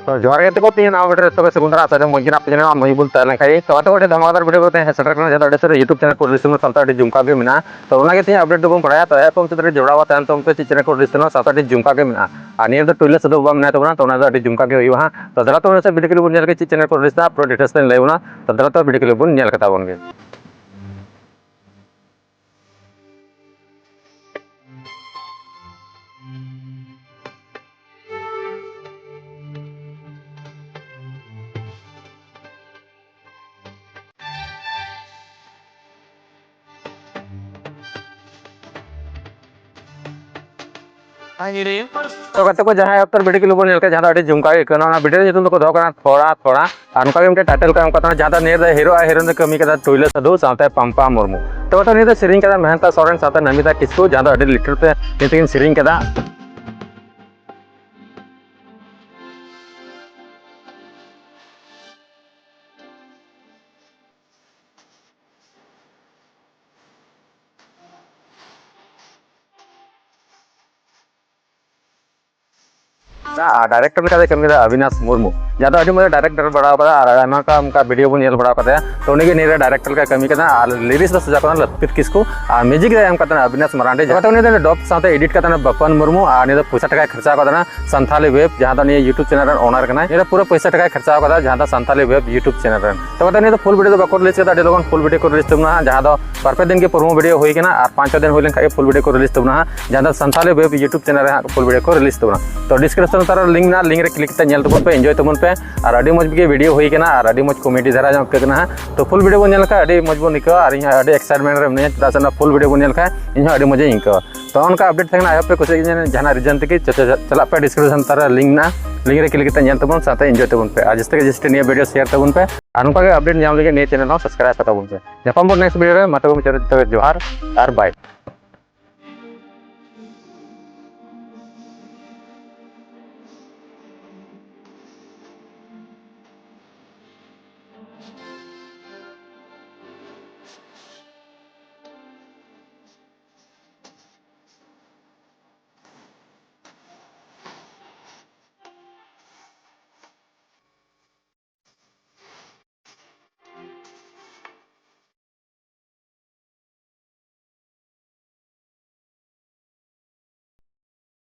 तो जोहार गे को तीन आवे तो बस गुंडरा आसा मजिन आप जने मई बोलता लन खाई तो आतो धमाकेदार वीडियो को ते सेटर करना ज्यादा अडे यूट्यूब चैनल को रिलीज सालता झुमका के मिना तो उना के अपडेट दो पड़ाया तो एप हम से जोड़ावा तन तो पे चैनल को रिलीज सालता झुमका के मिना आनी तो टुइले सदो बा मिना तो बना तो ना झुमका के हुआ तो दरा तो से वीडियो के बन के चैनल को रिलीज प्रो डिटेल्स पे लेवना तो दरा तो वीडियो के बन नेल कता बन गे तो कते को जहां अब वीडियो के लोग नेल के जहां झुमका के कना वीडियो जेतुन को दो कना थोड़ा थोड़ा अनका के टाइटल का कता जहां नेर हीरो हीरोइन कमी कदा टुइले सदो साथे पंपा मुर्मू तो ने सेरिंग कदा मेहनता सोरेन साथे नमिता किस्कू जहां लिटर पे नितिन सेरिंग कदा डायरेक्टर का कमी अविनाश मुर्मू जहाँ अभी मजे डायरेक्टर बड़ा का वीडियो बन बड़ा तो उन्हें नहीं डायरेक्टर का कमी लिरिक्स सजा लतित किसको और म्यूजिक अविनाश मरांडी जहाँ डॉप साथ एडिट करते बपन मुर्मू और पैसा टका खर्चा संथाली वेब जहाँ यूट्यूब चैनल ओनर करना पूरा पैसा टका खर्चा जहाँ संथाली वेब यूट्यूब चैनल तो फुल वीडियो बाको रिलीज कर लोगन फुल वीडियो को रिलीज तबना जहाँ बारपे दिन के प्रोमो वीडियो होना और 5 दिन हुई लेकिन फुल वीडियो को रिलीज तबना जहाँ Santhali web YouTube channel full video को रिलीज तबना तो डिस्क्रिप्शन तार लिंक ना लिंक रे क्लिक करते तबन पे एंजॉय तबन पे और अभी मज के वीडियो होना और अभी मज कॉमेडी धारा जमा तो फुल वीडियो बन अभी मज बन इका और अभी एक्साइटमेंट रे चेदा फुल वीडियो बन इन अभी मजे इंका तो उनका अपडेट थे आयो पे कुछ जहाँ रीजन तक चला पे डिस्क्रिप्शन तार लिंक ना लिंक रे क्लिक करते तबन साथ एंजॉय तबन पे और जिसते जस्ट नहीं वीडियो शेयर तबन पे और उनका अपडेट नाम लगे नहीं चैनल सब्सक्राइब तबन पे जपाम नेक्स्ट वीडियो में मतलब जोहार और बाय।